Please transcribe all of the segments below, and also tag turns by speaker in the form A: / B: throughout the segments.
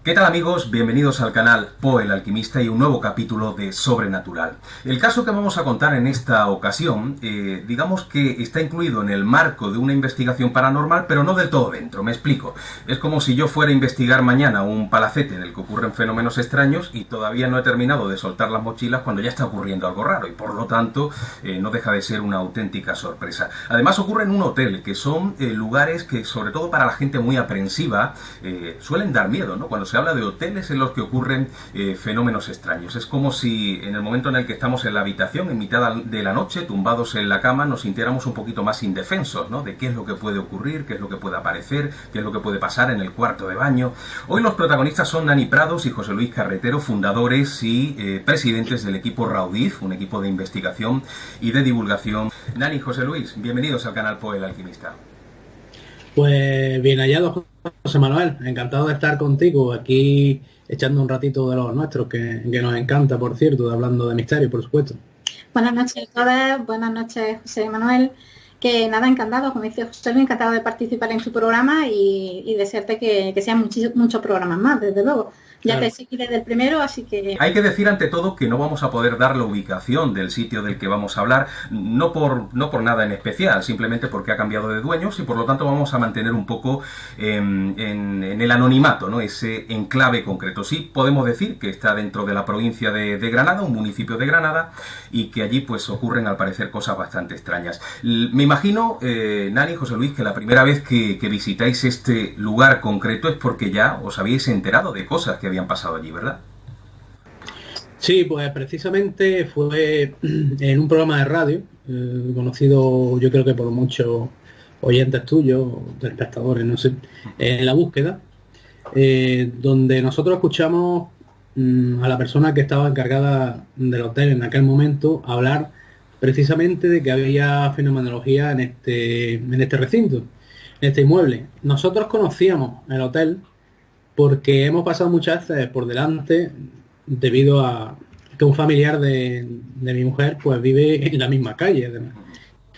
A: ¿Qué tal amigos? Bienvenidos al canal Poe el Alquimista y un nuevo capítulo de Sobrenatural. El caso que vamos a contar en esta ocasión, digamos que está incluido en el marco de una investigación paranormal, pero no del todo dentro, me explico. Es como si yo fuera a investigar mañana un palacete en el que ocurren fenómenos extraños y todavía no he terminado de soltar las mochilas cuando ya está ocurriendo algo raro y por lo tanto no deja de ser una auténtica sorpresa. Además ocurre en un hotel, que son lugares que sobre todo para la gente muy aprensiva suelen dar miedo, ¿no? Cuando se habla de hoteles en los que ocurren fenómenos extraños. Es como si en el momento en el que estamos en la habitación, en mitad de la noche, tumbados en la cama, nos sintiéramos un poquito más indefensos, ¿no? De qué es lo que puede ocurrir, qué es lo que puede aparecer, qué es lo que puede pasar en el cuarto de baño. Hoy los protagonistas son Nani Prados y José Luis Carretero, fundadores y presidentes del equipo Raudif, un equipo de investigación y de divulgación. Nani y José Luis, bienvenidos al canal Poe el Alquimista.
B: Pues bien hallado, José Manuel. Encantado de estar contigo aquí echando un ratito de los nuestros, que nos encanta, por cierto, hablando de misterio, por supuesto.
C: Buenas noches a todas, buenas noches José Manuel. Que nada, encantado, como dice José Luis, encantado de participar en tu programa y desearte que sean muchos programas más, desde luego. Ya claro. Te seguí desde el primero, así que...
A: Hay que decir ante todo que no vamos a poder dar la ubicación del sitio del que vamos a hablar, no por nada en especial, simplemente porque ha cambiado de dueños y por lo tanto vamos a mantener un poco en el anonimato, ¿no? Ese enclave concreto. Sí podemos decir que está dentro de la provincia de Granada, un municipio de Granada, y que allí pues ocurren al parecer cosas bastante extrañas. Me imagino, Nani y José Luis, que la primera vez que visitáis este lugar concreto es porque ya os habéis enterado de cosas que habían pasado allí, ¿verdad?
B: Sí, pues precisamente fue en un programa de radio, conocido yo creo que por muchos oyentes tuyos, espectadores, no sé, en La Búsqueda, donde nosotros escuchamos a la persona que estaba encargada del hotel en aquel momento hablar precisamente de que había fenomenología en este recinto, en este inmueble. Nosotros conocíamos el hotel porque hemos pasado muchas veces por delante debido a que un familiar de mi mujer pues vive en la misma calle, además.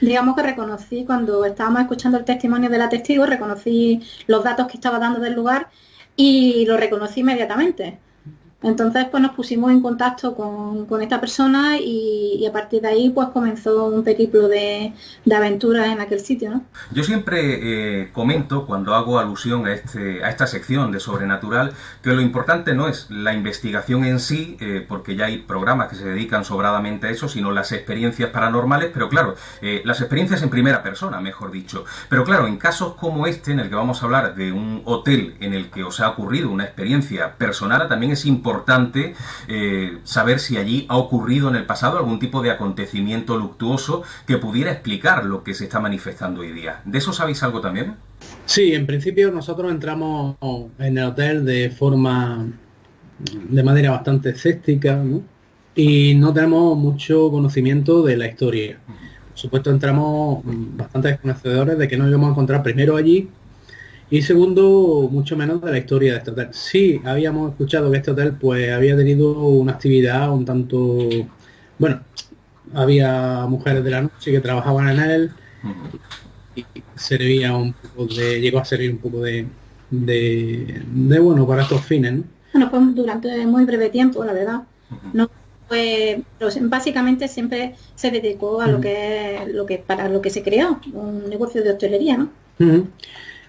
C: Digamos que reconocí, cuando estábamos escuchando el testimonio de la testigo, reconocí los datos que estaba dando del lugar y lo reconocí inmediatamente. Entonces pues nos pusimos en contacto con esta persona y a partir de ahí pues comenzó un periplo de aventuras en aquel sitio, ¿no?
A: Yo siempre comento cuando hago alusión a esta sección de Sobrenatural que lo importante no es la investigación en sí, porque ya hay programas que se dedican sobradamente a eso, sino las experiencias paranormales, pero claro, las experiencias en primera persona, mejor dicho. Pero claro, en casos como este, en el que vamos a hablar de un hotel en el que os ha ocurrido una experiencia personal, también es importante saber si allí ha ocurrido en el pasado algún tipo de acontecimiento luctuoso que pudiera explicar lo que se está manifestando hoy día. ¿De eso sabéis algo también?
B: Sí, en principio nosotros entramos en el hotel de manera bastante escéptica, ¿no? Y no tenemos mucho conocimiento de la historia. Por supuesto entramos bastante desconocedores de que nos íbamos a encontrar primero allí y segundo, mucho menos de la historia de este hotel. Sí, habíamos escuchado que este hotel pues había tenido una actividad un tanto... Bueno, había mujeres de la noche que trabajaban en él y servía un poco llegó a servir un poco de bueno, para estos fines, ¿no?
C: Bueno, pues durante muy breve tiempo, la verdad. No fue, pero básicamente siempre se dedicó a para lo que se creó, un negocio de hostelería, ¿no?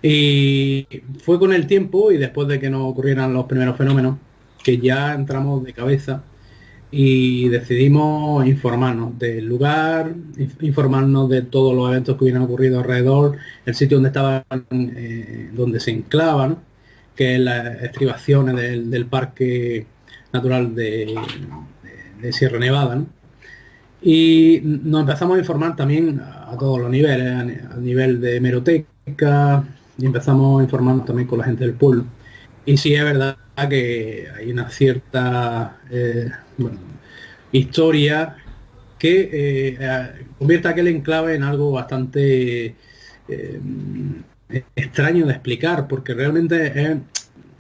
B: Y fue con el tiempo y después de que nos ocurrieran los primeros fenómenos que ya entramos de cabeza y decidimos informarnos del lugar, informarnos de todos los eventos que hubieran ocurrido alrededor, el sitio donde estaban, donde se enclavan, que es las estribaciones del Parque Natural de Sierra Nevada, ¿no? Y nos empezamos a informar también a todos los niveles, a nivel de hemeroteca, y empezamos a informarnos también con la gente del pueblo. Y sí es verdad que hay una cierta historia que convierte aquel enclave en algo bastante extraño de explicar, porque realmente es,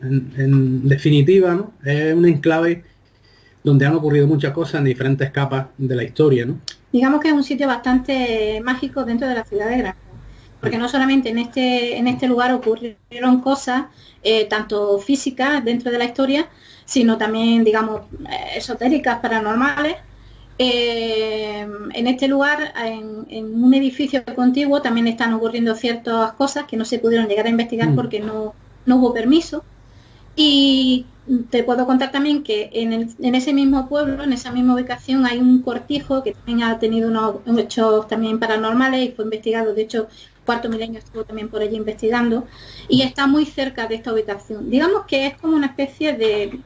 B: en definitiva, ¿no? Es un enclave donde han ocurrido muchas cosas en diferentes capas de la historia, ¿no?
C: Digamos que es un sitio bastante mágico dentro de la ciudad de Granada. porque no solamente en este lugar ocurrieron cosas tanto físicas dentro de la historia, sino también, digamos, esotéricas, paranormales. En este lugar, en un edificio contiguo, también están ocurriendo ciertas cosas que no se pudieron llegar a investigar porque no hubo permiso. Y te puedo contar también que en ese mismo pueblo, en esa misma ubicación, hay un cortijo que también ha tenido unos hechos también paranormales y fue investigado. De hecho, Cuarto Milenio estuvo también por allí investigando y está muy cerca de esta ubicación. Digamos que es como una especie de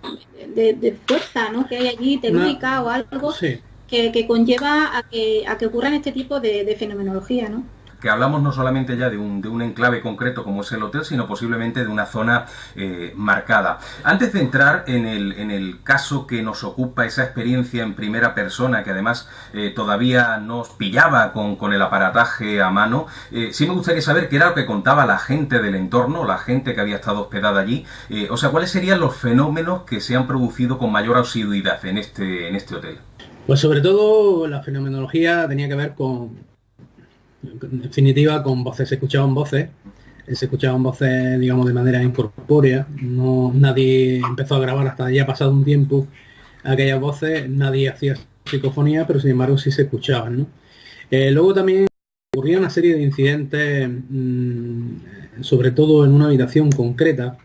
C: fuerza, ¿no?, que hay allí, telúrica o algo, sí, que conlleva a que ocurran este tipo de fenomenología, ¿no?
A: Que hablamos no solamente ya de un enclave concreto como es el hotel, sino posiblemente de una zona marcada. Antes de entrar en el caso que nos ocupa, esa experiencia en primera persona, que además todavía nos pillaba con el aparataje a mano, sí me gustaría saber qué era lo que contaba la gente del entorno, la gente que había estado hospedada allí, o sea, cuáles serían los fenómenos que se han producido con mayor asiduidad en este hotel.
B: Pues sobre todo la fenomenología tenía que ver en definitiva, con voces. Se escuchaban voces, digamos, de manera incorpórea. Nadie empezó a grabar hasta ya pasado un tiempo aquellas voces, nadie hacía psicofonía, pero sin embargo sí se escuchaban, ¿no? Luego también ocurría una serie de incidentes, sobre todo en una habitación concreta,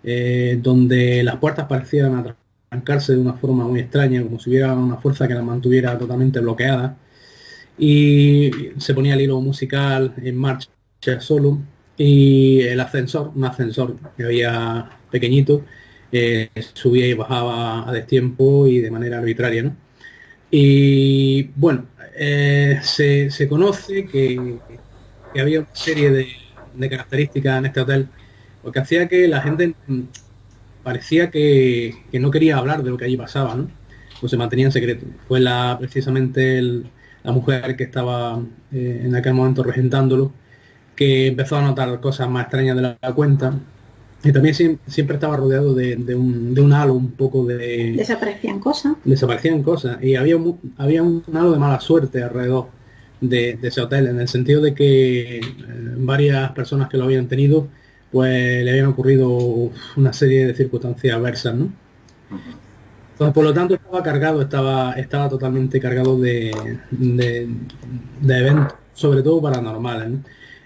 B: donde las puertas parecían atrancarse de una forma muy extraña, como si hubiera una fuerza que las mantuviera totalmente bloqueadas. Y se ponía el hilo musical en marcha solo, y el ascensor, un ascensor que había pequeñito, subía y bajaba a destiempo y de manera arbitraria, ¿no? Y bueno, se conoce que había una serie de características en este hotel, porque hacía que la gente parecía que no quería hablar de lo que allí pasaba, ¿no? Pues se mantenía en secreto. Fue precisamente la mujer que estaba en aquel momento regentándolo, que empezó a notar cosas más extrañas de la cuenta, y también siempre estaba rodeado de un halo un poco de...
C: Desaparecían cosas,
B: y había un halo de mala suerte alrededor de ese hotel, en el sentido de que varias personas que lo habían tenido, pues le habían ocurrido una serie de circunstancias adversas, ¿no? Entonces, por lo tanto, estaba totalmente cargado de eventos, sobre todo paranormales, ¿no?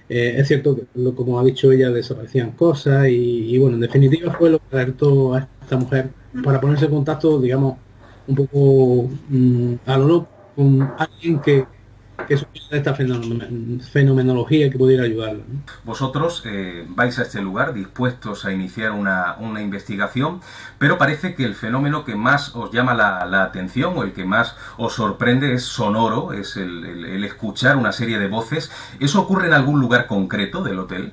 B: Es cierto que, como ha dicho ella, desaparecían cosas y bueno, en definitiva fue lo que alertó a esta mujer para ponerse en contacto, digamos, un poco a lo loco con alguien que supiera esta fenomenología que pudiera ayudarla, ¿no?
A: Vosotros vais a este lugar dispuestos a iniciar una investigación, pero parece que el fenómeno que más os llama la atención o el que más os sorprende es sonoro, es el escuchar una serie de voces. ¿Eso ocurre en algún lugar concreto del hotel?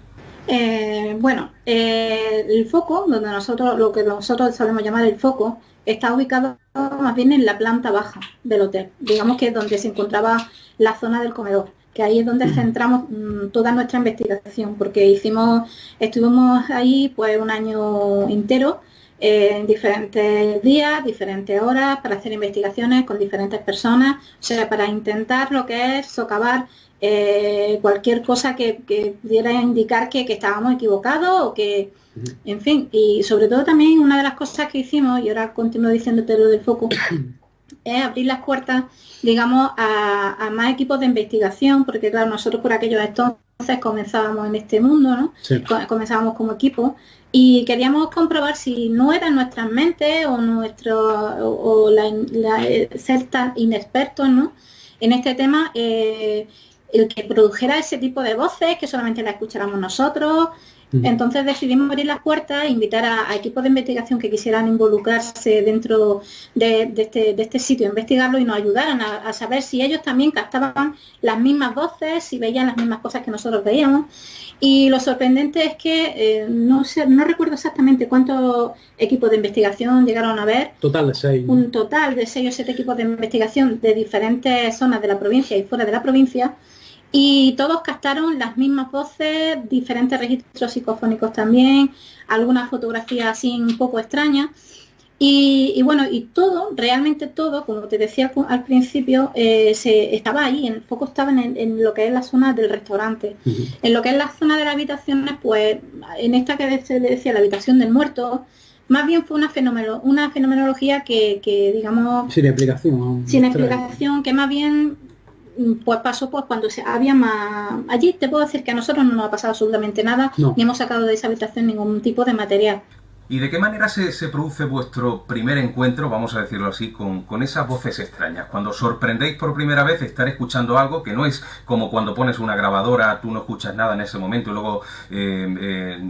C: Bueno, el foco, lo que nosotros solemos llamar el foco, está ubicado más bien en la planta baja del hotel. Digamos que es donde se encontraba la zona del comedor, que ahí es donde centramos toda nuestra investigación, porque estuvimos ahí pues un año entero, en diferentes días, diferentes horas, para hacer investigaciones con diferentes personas, o sea, para intentar lo que es socavar cualquier cosa que pudiera indicar que estábamos equivocados o que, en fin, y sobre todo también una de las cosas que hicimos, y ahora continúo diciéndote lo del foco, es abrir las puertas, digamos, a más equipos de investigación, porque claro, nosotros por aquellos entonces comenzábamos en este mundo, ¿no? Sí. Comenzábamos como equipo y queríamos comprobar si no eran nuestras mentes o ser tan inexpertos, ¿no?, en este tema, el que produjera ese tipo de voces, que solamente la escucháramos nosotros. Entonces decidimos abrir las puertas e invitar a equipos de investigación que quisieran involucrarse dentro de este sitio, investigarlo y nos ayudaran a saber si ellos también captaban las mismas voces, si veían las mismas cosas que nosotros veíamos. Y lo sorprendente es que no recuerdo exactamente cuántos equipos de investigación llegaron a ver.
B: Total de 6.
C: Un total de 6 o 7 equipos de investigación de diferentes zonas de la provincia y fuera de la provincia. Y todos captaron las mismas voces, diferentes registros psicofónicos también, algunas fotografías así un poco extrañas. Y bueno, y todo, realmente todo, como te decía al principio, estaba ahí, el foco estaba en lo que es la zona del restaurante. En lo que es la zona de las habitaciones, pues en esta que se le decía la habitación del muerto, más bien fue una fenomenología que digamos...
B: Sin explicación.
C: Sin explicación, que más bien pues pasó pues cuando había más... Allí te puedo decir que a nosotros no nos ha pasado absolutamente nada, ni hemos sacado de esa habitación ningún tipo de material.
A: ¿Y de qué manera se produce vuestro primer encuentro, vamos a decirlo así, con esas voces extrañas? Cuando os sorprendéis por primera vez de estar escuchando algo que no es como cuando pones una grabadora, tú no escuchas nada en ese momento y luego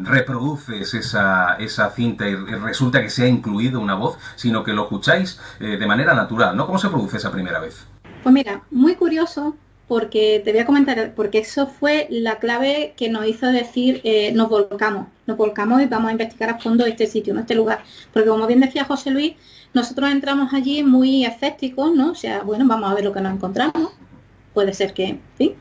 A: reproduces esa cinta y resulta que se ha incluido una voz, sino que lo escucháis de manera natural, ¿no? ¿Cómo se produce esa primera vez?
C: Pues mira, muy curioso, porque te voy a comentar, porque eso fue la clave que nos hizo decir, nos volcamos y vamos a investigar a fondo este sitio, ¿no? Este lugar. Porque como bien decía José Luis, nosotros entramos allí muy escépticos, ¿no? O sea, bueno, vamos a ver lo que nos encontramos. Puede ser que, ¿sí?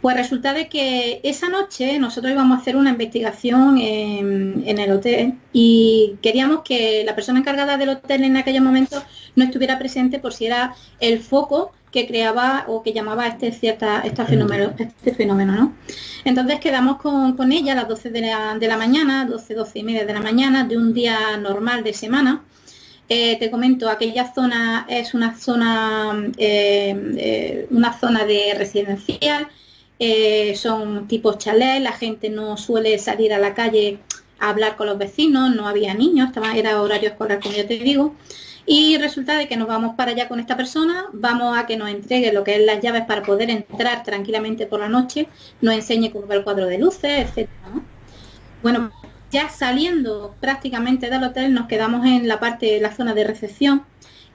C: Pues resulta de que esa noche nosotros íbamos a hacer una investigación en el hotel y queríamos que la persona encargada del hotel en aquellos momentos no estuviera presente por si era el foco que creaba o que llamaba este fenómeno, ¿no? Entonces quedamos con ella a las 12 de la mañana, 12 y media de la mañana, de un día normal de semana. Te comento, aquella zona es una zona de residencial, son tipos chalés, la gente no suele salir a la calle a hablar con los vecinos, no había niños, era horario escolar, como ya te digo. Y resulta de que nos vamos para allá con esta persona, vamos a que nos entregue lo que es las llaves para poder entrar tranquilamente por la noche, nos enseñe cómo va el cuadro de luces, etcétera, ¿no? Bueno, ya saliendo prácticamente del hotel nos quedamos en la zona de recepción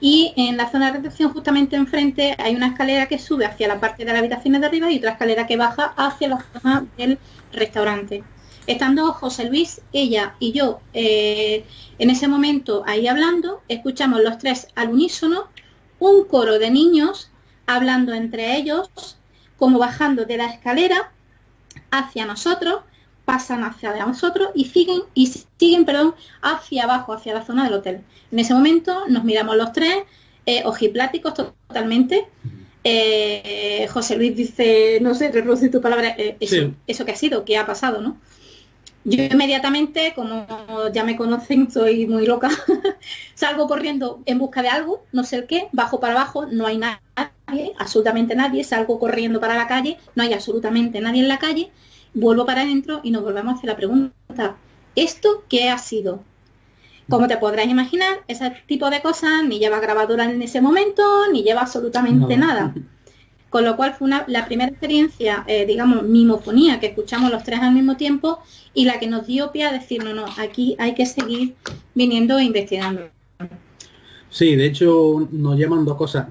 C: y en la zona de recepción justamente enfrente hay una escalera que sube hacia la parte de las habitaciones de arriba y otra escalera que baja hacia la zona del restaurante. Estando José Luis, ella y yo en ese momento ahí hablando, escuchamos los tres al unísono un coro de niños hablando entre ellos, como bajando de la escalera hacia nosotros, pasan hacia nosotros y siguen hacia abajo, hacia la zona del hotel. En ese momento nos miramos los tres, ojipláticos totalmente. José Luis dice, no sé, reproduce tu palabra, eso que ha sido, que ha pasado, ¿no? Yo inmediatamente, como ya me conocen, soy muy loca, salgo corriendo en busca de algo, no sé el qué, bajo para abajo, no hay nadie, absolutamente nadie, salgo corriendo para la calle, no hay absolutamente nadie en la calle, vuelvo para adentro y nos volvemos a hacer la pregunta, ¿esto qué ha sido? Como te podrás imaginar, ese tipo de cosas ni lleva grabadora en ese momento, ni lleva absolutamente nada. Con lo cual fue la primera experiencia, digamos, mimofonía, que escuchamos los tres al mismo tiempo y la que nos dio pie a decir, no, aquí hay que seguir viniendo e investigando.
B: Sí, de hecho nos llaman dos cosas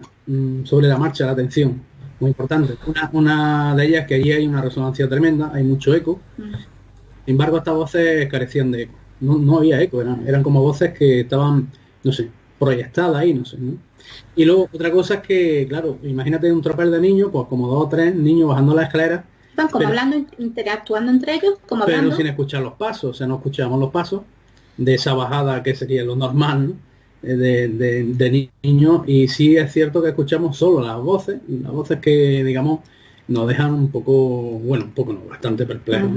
B: sobre la marcha, la atención, muy importante. Una de ellas que allí hay una resonancia tremenda, hay mucho eco. Sin embargo, estas voces carecían de eco. No había eco, eran como voces que estaban, no sé, proyectadas ahí, no sé, ¿no? Y luego otra cosa es que, claro, imagínate un tropel de niños, pues como 2 o 3 niños bajando la escalera.
C: Están como hablando, interactuando entre ellos, como hablando.
B: Pero sin escuchar los pasos, o sea, no escuchábamos los pasos de esa bajada que sería lo normal, ¿no? de niños. Y sí es cierto que escuchamos solo las voces que, digamos, nos dejan un poco, bastante perplejos.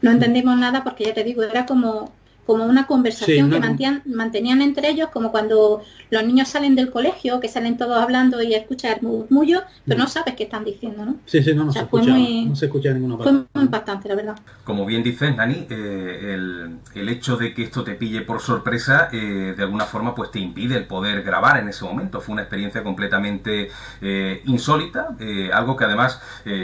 C: No entendimos nada porque ya te digo, era como una conversación que mantenían entre ellos, como cuando los niños salen del colegio, que salen todos hablando y escuchas el murmullo, pero no sabes qué están diciendo, ¿no?
B: Sí, no se escucha ninguna parte.
C: Fue muy impactante, la verdad.
A: Como bien dices, Nani, el hecho de que esto te pille por sorpresa, de alguna forma, pues te impide el poder grabar en ese momento. Fue una experiencia completamente insólita, algo que además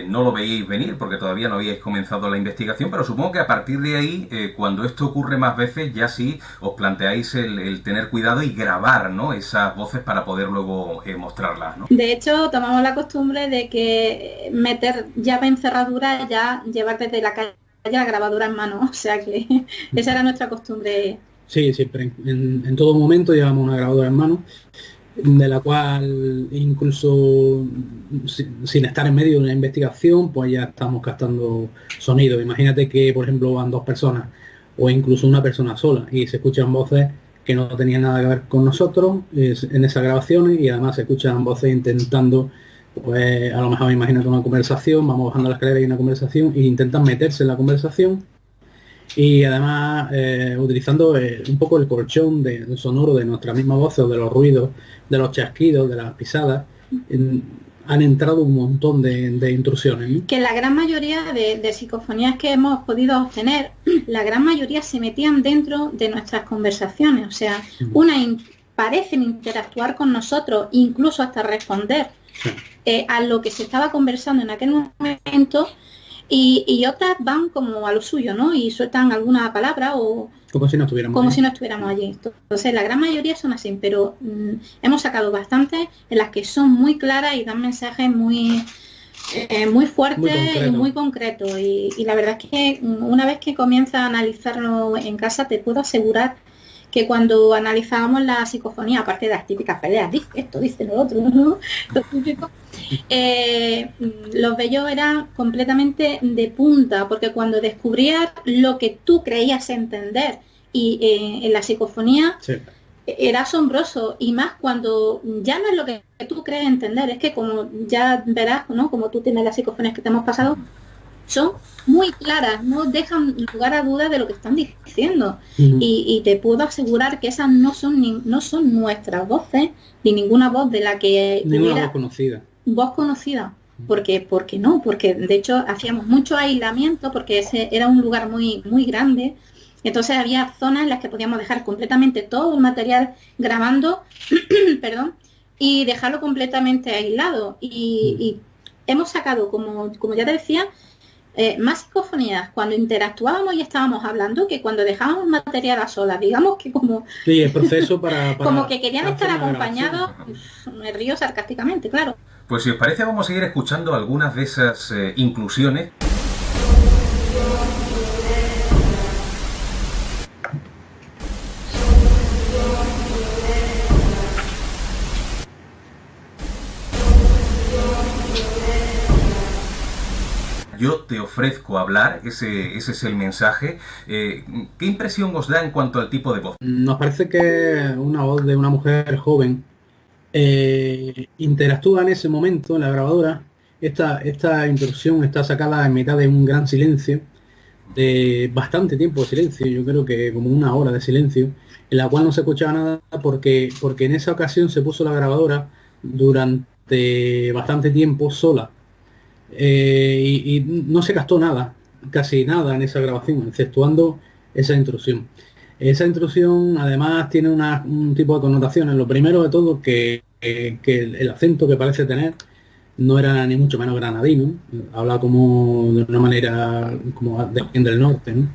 A: no lo veíais venir, porque todavía no habíais comenzado la investigación, pero supongo que a partir de ahí, cuando esto ocurre más veces, ya sí os planteáis el tener cuidado y grabar, ¿no?, esas voces para poder luego mostrarlas, ¿no?
C: De hecho, tomamos la costumbre de que meter llave en cerradura, ya llevar desde la calle la grabadora en mano, o sea que esa era nuestra costumbre.
B: Sí, siempre, en todo momento llevamos una grabadora en mano, de la cual incluso sin estar en medio de una investigación, pues ya estamos captando sonido. Imagínate que, por ejemplo, van 2 personas o incluso una persona sola y se escuchan voces que no tenían nada que ver con nosotros en esas grabaciones, y además se escuchan voces intentando, pues a lo mejor imagínate una conversación, vamos bajando la escalera y una conversación, e intentan meterse en la conversación, y además utilizando un poco el colchón sonoro de nuestra misma voz, o de los ruidos, de los chasquidos, de las pisadas. Han entrado un montón de intrusiones, ¿no?
C: Que la gran mayoría de psicofonías que hemos podido obtener, la gran mayoría se metían dentro de nuestras conversaciones. O sea, parecen interactuar con nosotros, incluso hasta responder a lo que se estaba conversando en aquel momento, y otras van como a lo suyo, ¿no? Y sueltan alguna palabra o...
B: Como si no estuviéramos
C: allí. Entonces, la gran mayoría son así, pero hemos sacado bastantes en las que son muy claras y dan mensajes muy fuertes y muy concretos. Y la verdad es que una vez que comienzas a analizarlo en casa, te puedo asegurar que cuando analizábamos la psicofonía, aparte de las típicas peleas, dice esto, dice lo otro, ¿no? Lo típico, los bellos eran completamente de punta, porque cuando descubrías lo que tú creías entender y en la psicofonía, era asombroso, y más cuando ya no es lo que tú crees entender, es que como ya verás, ¿no? Como tú tienes las psicofonías que te hemos pasado, son muy claras, no dejan lugar a dudas de lo que están diciendo. Y te puedo asegurar que esas no son nuestras voces, ni ninguna voz de la que
B: ninguna
C: voz conocida. Porque no, porque de hecho hacíamos mucho aislamiento, porque ese era un lugar muy, muy grande. Entonces había zonas en las que podíamos dejar completamente todo el material grabando perdón, y dejarlo completamente aislado. Y hemos sacado, como ya te decía, más psicofonías cuando interactuábamos y estábamos hablando, que cuando dejábamos material a solas. Digamos que como
B: el proceso para
C: como que querían estar acompañados. Me río sarcásticamente, claro.
A: Pues si os parece, vamos a ir escuchando algunas de esas inclusiones. Yo te ofrezco hablar, ese es el mensaje. ¿Qué impresión os da en cuanto al tipo de voz?
B: Nos parece que una voz de una mujer joven interactúa en ese momento en la grabadora. Esta intrusión está sacada en mitad de un gran silencio, de bastante tiempo de silencio, yo creo que como 1 hora de silencio, en la cual no se escuchaba nada porque en esa ocasión se puso la grabadora durante bastante tiempo sola. Y no se gastó nada, casi nada en esa grabación, exceptuando esa intrusión. Esa intrusión además tiene un tipo de connotaciones. Lo primero de todo, que el acento que parece tener no era ni mucho menos granadino, habla como de una manera como del norte, ¿no?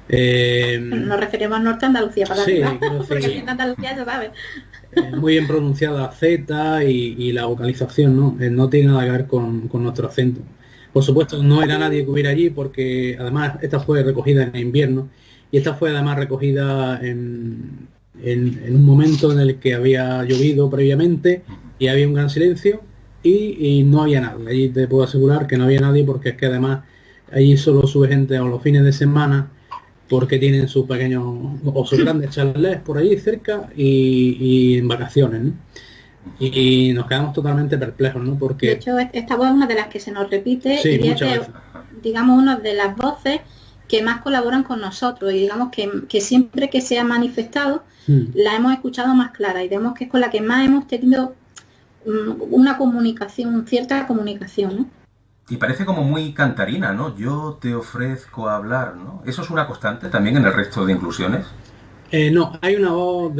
C: Nos referimos al norte de Andalucía, para arriba, porque en Andalucía se sabe.
B: Muy bien pronunciada Z y la vocalización, ¿no? No tiene nada que ver con nuestro acento. Por supuesto, no era nadie que hubiera allí, porque además esta fue recogida en invierno, y esta fue además recogida en un momento en el que había llovido previamente y había un gran silencio y no había nadie. Allí te puedo asegurar que no había nadie, porque es que además allí solo sube gente a los fines de semana, porque tienen sus pequeños o sus grandes chalés por ahí cerca y en vacaciones, ¿no? Y nos quedamos totalmente perplejos, ¿no? Porque
C: de hecho esta voz es una de las que se nos repite,
B: sí,
C: y es digamos una de las voces que más colaboran con nosotros, y digamos que siempre que se ha manifestado la hemos escuchado más clara, y vemos que es con la que más hemos tenido una comunicación, cierta comunicación, ¿no?
A: Y parece como muy cantarina, ¿no? Yo te ofrezco hablar, ¿no? ¿Eso es una constante también en el resto de inclusiones?
B: No, hay una voz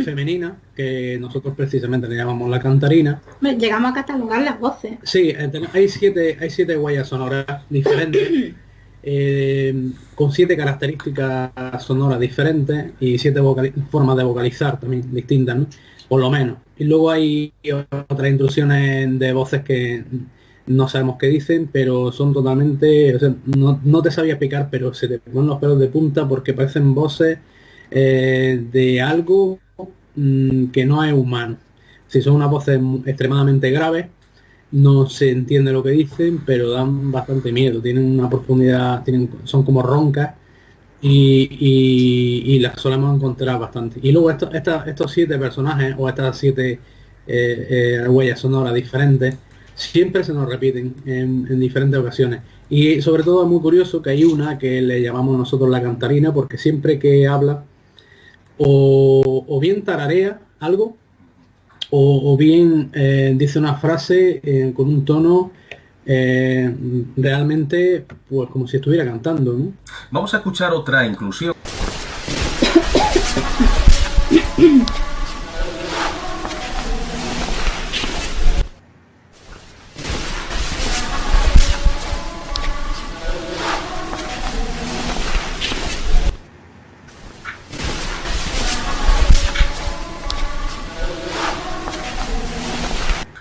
B: femenina que nosotros precisamente le llamamos la cantarina.
C: Llegamos a catalogar las voces.
B: Sí, hay siete huellas sonoras diferentes, con 7 características sonoras diferentes y 7 formas de vocalizar también distintas, ¿no? Por lo menos. Y luego hay otras intrusiones de voces que no sabemos qué dicen, pero son totalmente... O sea, no te sabía explicar, pero se te ponen los pelos de punta, porque parecen voces de algo que no es humano. Si son unas voces extremadamente graves, no se entiende lo que dicen, pero dan bastante miedo. Tienen una profundidad, son como roncas, y las solemos encontrar bastante. Y luego estos 7 personajes o estas 7 huellas sonoras diferentes siempre se nos repiten en diferentes ocasiones. Y sobre todo es muy curioso que hay una que le llamamos nosotros la cantarina, porque siempre que habla o bien tararea algo o bien dice una frase con un tono realmente pues como si estuviera cantando, ¿no?
A: Vamos a escuchar otra inclusión.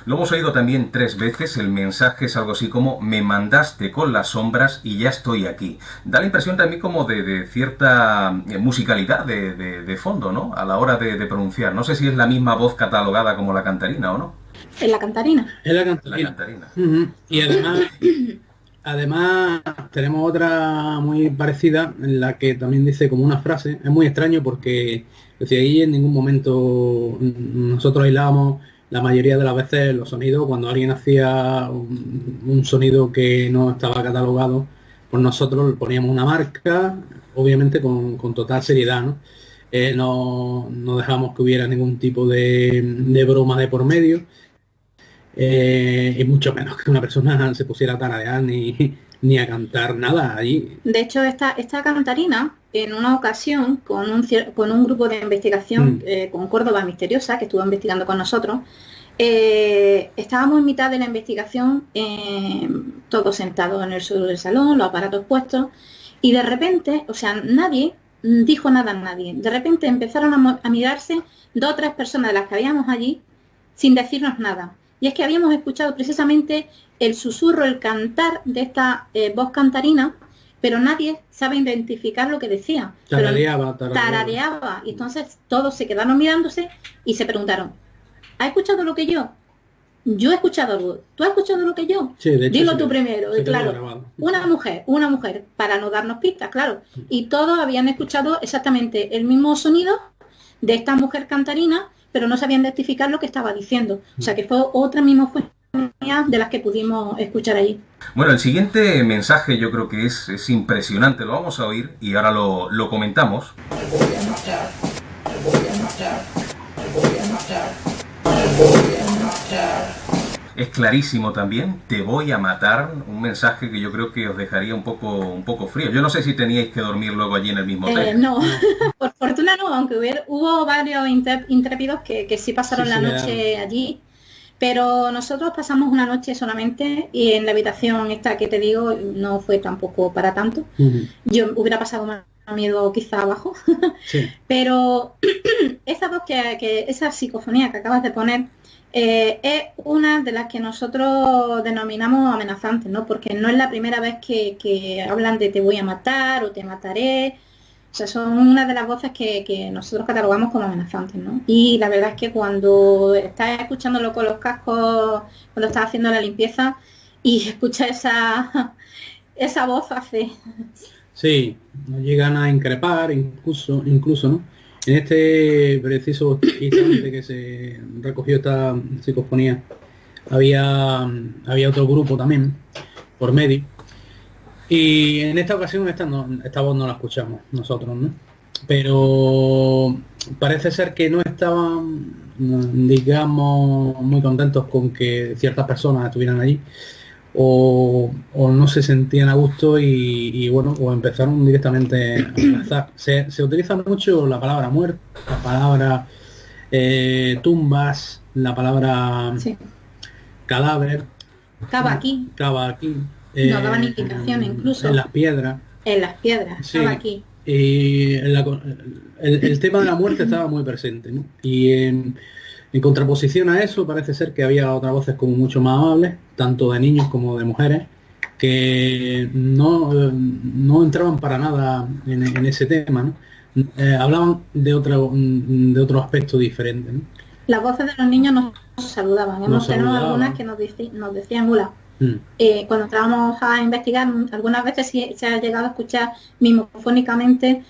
A: Lo hemos oído también 3 veces, el mensaje es algo así como me mandaste con las sombras y ya estoy aquí. Da la impresión también como de cierta musicalidad de fondo, ¿no? A la hora de pronunciar. No sé si es la misma voz catalogada como la cantarina o no.
C: ¿En la cantarina?
B: Es la cantarina.
A: La cantarina.
B: Y además tenemos otra muy parecida en la que también dice como una frase. Es muy extraño porque ahí en ningún momento nosotros aislábamos la mayoría de las veces los sonidos. Cuando alguien hacía un sonido que no estaba catalogado, pues nosotros poníamos una marca, obviamente con total seriedad, ¿no? No dejamos que hubiera ningún tipo de broma de por medio, y mucho menos que una persona se pusiera a tararear ni a cantar nada allí.
C: De hecho, esta cantarina, en una ocasión, con un grupo de investigación con Córdoba Misteriosa, que estuvo investigando con nosotros, estábamos en mitad de la investigación, todos sentados en el suelo del salón, los aparatos puestos, y de repente, o sea, nadie dijo nada a nadie. De repente empezaron a mirarse 2 o 3 personas de las que habíamos allí sin decirnos nada. Y es que habíamos escuchado precisamente el susurro, el cantar de esta voz cantarina, pero nadie sabe identificar lo que decía. Tarareaba. Y entonces todos se quedaron mirándose y se preguntaron, ¿has escuchado lo que yo? Yo he escuchado algo. ¿Tú has escuchado lo que yo?
B: Sí, de hecho,
C: dilo tú primero. Y claro,
B: grabado.
C: una mujer, para no darnos pistas, claro. Y todos habían escuchado exactamente el mismo sonido de esta mujer cantarina, pero no sabían identificar lo que estaba diciendo. O sea que fue otra mimofonía de las que pudimos escuchar allí.
A: Bueno, el siguiente mensaje yo creo que es impresionante, lo vamos a oír y ahora lo comentamos.
D: Te voy a matar, te voy a matar, te voy a matar, te voy a matar.
A: Es clarísimo también, te voy a matar, un mensaje que yo creo que os dejaría un poco frío. Yo no sé si teníais que dormir luego allí en el mismo hotel.
C: No, por fortuna no, aunque hubo varios intrépidos que sí pasaron la noche allí, pero nosotros pasamos una noche solamente y en la habitación esta que te digo no fue tampoco para tanto. Yo hubiera pasado más miedo quizá abajo,
B: Sí.
C: pero esa voz esa psicofonía que acabas de poner, es una de las que nosotros denominamos amenazantes, ¿no? Porque no es la primera vez que hablan de te voy a matar o te mataré. O sea, son una de las voces que nosotros catalogamos como amenazantes, ¿no? Y la verdad es que cuando estás escuchándolo con los cascos, cuando estás haciendo la limpieza y escuchas esa voz hace...
B: Sí, nos llegan a increpar incluso, ¿no? En este preciso instante que se recogió esta psicofonía había otro grupo también por medio, y en esta ocasión esta voz no la escuchamos nosotros, ¿no? Pero parece ser que no estaban, digamos, muy contentos con que ciertas personas estuvieran allí, o no se sentían a gusto y bueno, o empezaron directamente a amenazar. Se utiliza mucho la palabra muerte, la palabra tumbas, la palabra cadáver,
C: Cava aquí. Nos daban indicaciones incluso.
B: En las piedras.
C: Sí. Cava aquí.
B: Y el tema de la muerte estaba muy presente, ¿no? Y en contraposición a eso parece ser que había otras voces como mucho más amables, tanto de niños como de mujeres, que no entraban para nada en ese tema, ¿no? Hablaban de otro aspecto diferente, ¿no?
C: Las voces de los niños nos saludaban. Tenemos algunas que nos decían hola. Cuando entrábamos a investigar, algunas veces sí se ha llegado a escuchar mimofónicamente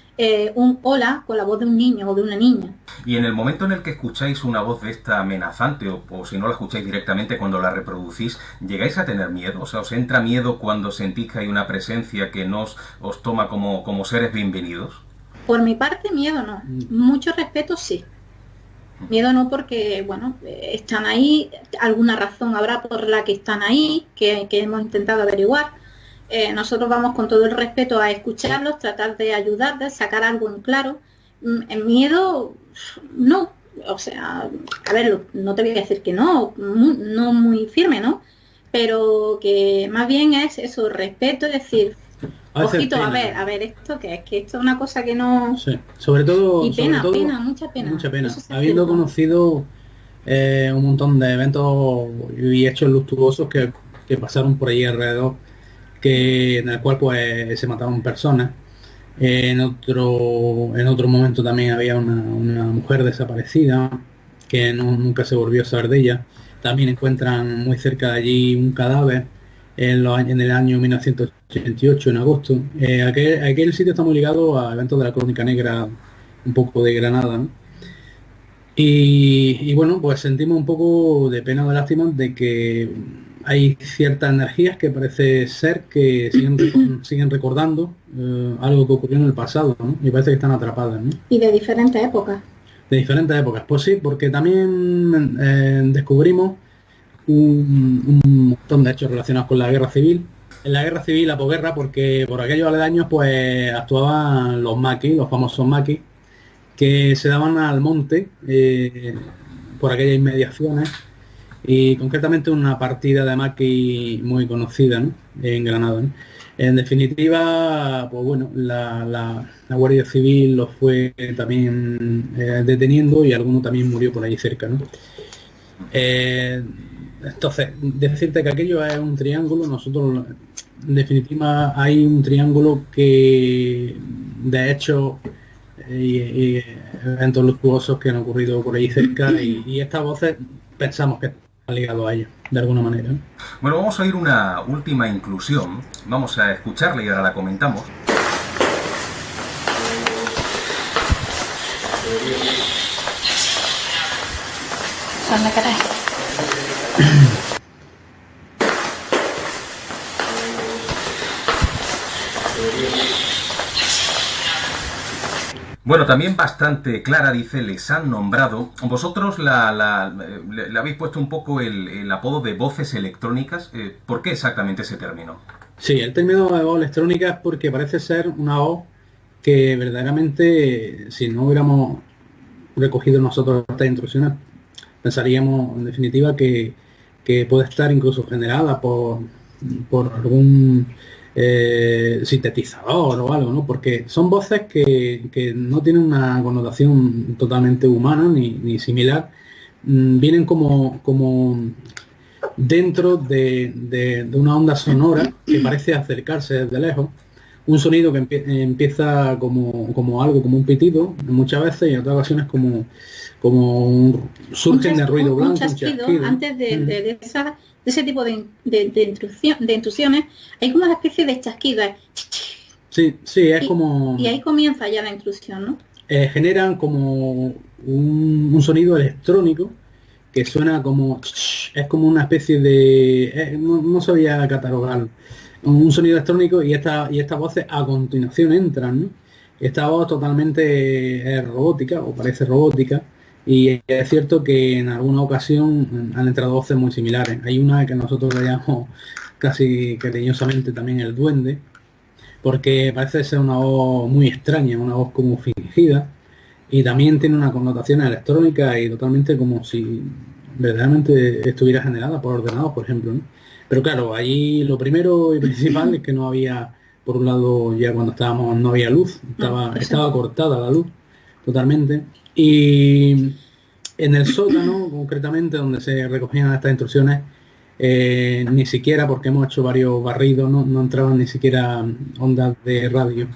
C: un hola con la voz de un niño o de una niña.
A: Y en el momento en el que escucháis una voz de esta amenazante, o si no la escucháis directamente cuando la reproducís, ¿llegáis a tener miedo? O sea, ¿os entra miedo cuando sentís que hay una presencia que os toma como seres bienvenidos?
C: Por mi parte, miedo no. Mucho respeto sí. Miedo no, porque, bueno, están ahí, alguna razón habrá por la que están ahí, que hemos intentado averiguar. Nosotros vamos con todo el respeto a escucharlos, tratar de ayudarles, sacar algo en claro. En miedo, no. O sea, a ver, no te voy a decir que no muy firme, ¿no? Pero que más bien es eso, respeto, es decir, ojito, a ver, esto que es que esto es una cosa que no...
B: Sí, sobre todo...
C: Y pena,
B: sobre todo,
C: pena, mucha pena.
B: Mucha pena.
C: cierto.
B: Habiendo conocido un montón de eventos y hechos luctuosos que pasaron por ahí alrededor, en el cual pues se mataron personas. En otro momento también había una mujer desaparecida que nunca se volvió a saber de ella. También encuentran muy cerca de allí un cadáver en el año 1988, en agosto. Aquel sitio está muy ligado a eventos de la Crónica Negra, un poco de Granada, ¿no? Y bueno, pues sentimos un poco de pena o de lástima de que hay ciertas energías que parece ser que siguen recordando algo que ocurrió en el pasado, ¿no? Y parece que están atrapadas, ¿no?
C: Y de diferentes épocas.
B: De diferentes épocas. Pues sí, porque también descubrimos un montón de hechos relacionados con la guerra civil. En la guerra civil, la posguerra, porque por aquellos aledaños pues actuaban los maquis, los famosos maquis, que se daban al monte por aquellas inmediaciones, y concretamente una partida de maquis muy conocida, ¿no? En Granada, ¿no? En definitiva, pues bueno, la Guardia Civil los fue también deteniendo, y alguno también murió por ahí cerca, ¿no? Entonces, decirte que aquello es un triángulo, nosotros en definitiva hay un triángulo que de hecho y eventos luctuosos que han ocurrido por ahí cerca, y estas voces pensamos que están ligados a ellos de alguna manera.
A: Bueno, vamos a oír una última inclusión, vamos a escucharla y ahora la comentamos.
C: ¿Dónde querés?
A: Bueno, también bastante clara, dice, les han nombrado. Vosotros le habéis puesto un poco el apodo de voces electrónicas. ¿Por qué exactamente ese término?
B: Sí, el término de voz electrónica es porque parece ser una voz que verdaderamente, si no hubiéramos recogido nosotros estas instrucciones, pensaríamos en definitiva que puede estar incluso generada por algún sintetizador o algo, ¿no? Porque son voces que no tienen una connotación totalmente humana ni similar. Vienen como dentro de una onda sonora que parece acercarse desde lejos. Un sonido que empieza como algo, como un pitido, muchas veces, y en otras ocasiones surgen de ruido blanco,
C: un chasquido. Antes de ese tipo de intrusiones, hay como una especie de chasquido.
B: Sí, es como...
C: Y ahí comienza ya la intrusión, ¿no?
B: Generan como un sonido electrónico que suena como... Es como una especie de... no sabía catalogarlo. Un sonido electrónico, y estas voces a continuación entran, ¿no? Esta voz totalmente es robótica, o parece robótica, y es cierto que en alguna ocasión han entrado voces muy similares. Hay una que nosotros le llamamos casi cariñosamente también el duende, porque parece ser una voz muy extraña, una voz como fingida, y también tiene una connotación electrónica y totalmente como si verdaderamente estuviera generada por ordenador, por ejemplo, ¿no? Pero claro, allí lo primero y principal es que no había, por un lado, ya cuando estábamos no había luz, estaba cortada la luz totalmente, y en el sótano, concretamente, donde se recogían estas instrucciones, ni siquiera, porque hemos hecho varios barridos, no entraban ni siquiera ondas de radio.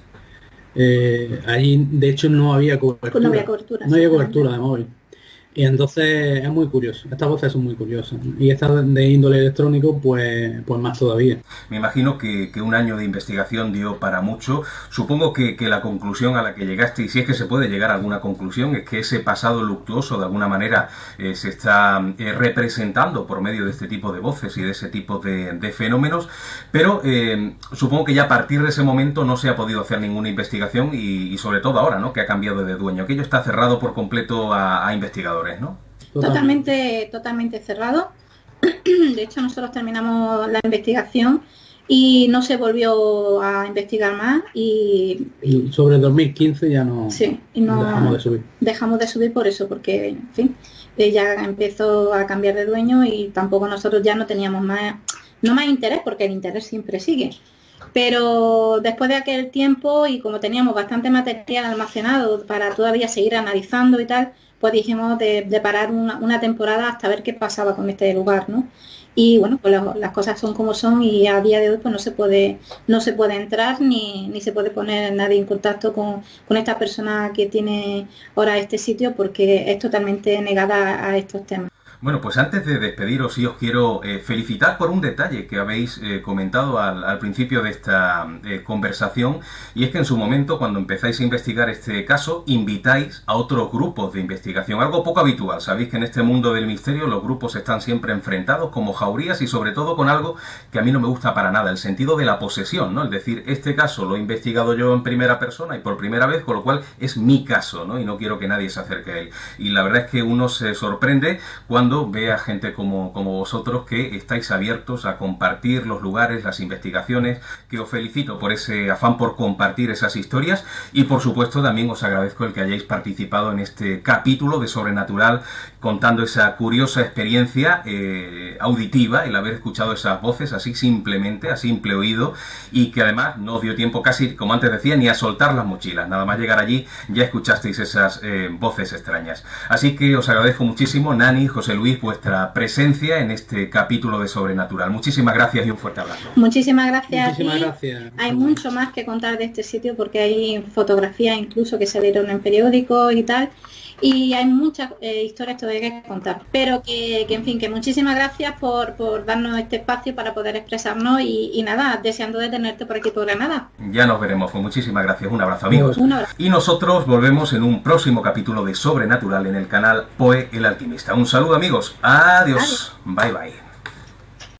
B: Allí, de hecho, no había cobertura.
C: Pues no había cobertura.
B: No había cobertura de móvil. Y entonces es muy curioso, estas voces son muy curiosas. Y estas de índole electrónico, pues más todavía.
A: Me imagino que un año de investigación dio para mucho. Supongo que la conclusión a la que llegaste, y si es que se puede llegar a alguna conclusión, es que ese pasado luctuoso de alguna manera se está representando por medio de este tipo de voces y de ese tipo de fenómenos, pero supongo que ya a partir de ese momento no se ha podido hacer ninguna investigación y sobre todo ahora, ¿no?, que ha cambiado de dueño. Aquello está cerrado por completo a investigadores, ¿no?
C: Totalmente cerrado. De hecho, nosotros terminamos la investigación y no se volvió a investigar más y
B: sobre 2015 ya no,
C: sí, y no dejamos de subir por eso, porque en fin, ella empezó a cambiar de dueño y tampoco nosotros ya no teníamos más interés, porque el interés siempre sigue. Pero después de aquel tiempo, y como teníamos bastante material almacenado para todavía seguir analizando y tal, pues dijimos de parar una temporada hasta ver qué pasaba con este lugar, ¿no? Y bueno, pues las cosas son como son, y a día de hoy pues no se puede entrar ni se puede poner nadie en contacto con esta persona que tiene ahora este sitio, porque es totalmente negada a estos temas.
A: Bueno, pues antes de despediros, sí os quiero felicitar por un detalle que habéis comentado al principio de esta conversación, y es que en su momento, cuando empezáis a investigar este caso, invitáis a otros grupos de investigación, algo poco habitual. Sabéis que en este mundo del misterio los grupos están siempre enfrentados como jaurías, y sobre todo con algo que a mí no me gusta para nada, el sentido de la posesión, ¿no? Es decir, este caso lo he investigado yo en primera persona y por primera vez, con lo cual es mi caso, ¿no? Y no quiero que nadie se acerque a él. Y la verdad es que uno se sorprende cuando ve a gente como vosotros, que estáis abiertos a compartir los lugares, las investigaciones, que os felicito por ese afán por compartir esas historias, y por supuesto también os agradezco el que hayáis participado en este capítulo de Sobrenatural, contando esa curiosa experiencia auditiva, el haber escuchado esas voces así simplemente, a simple oído, y que además no os dio tiempo casi, como antes decía, ni a soltar las mochilas. Nada más llegar allí ya escuchasteis esas voces extrañas. Así que os agradezco muchísimo, Nani, José Luis, vuestra presencia en este capítulo de Sobrenatural. Muchísimas gracias y un fuerte abrazo.
C: Muchísimas gracias.
B: Muchísimas gracias.
C: Hay mucho más que contar de este sitio, porque hay fotografías incluso que salieron en periódicos y tal, y hay muchas historias todavía que contar, pero que en fin, que muchísimas gracias por darnos este espacio para poder expresarnos, y nada, deseando de tenerte por aquí por Granada.
A: Ya nos veremos, pues muchísimas gracias, un abrazo, amigos.
C: Un abrazo.
A: Y nosotros volvemos en un próximo capítulo de Sobrenatural en el canal Poe el Alquimista. Un saludo, amigos, adiós. Bye bye.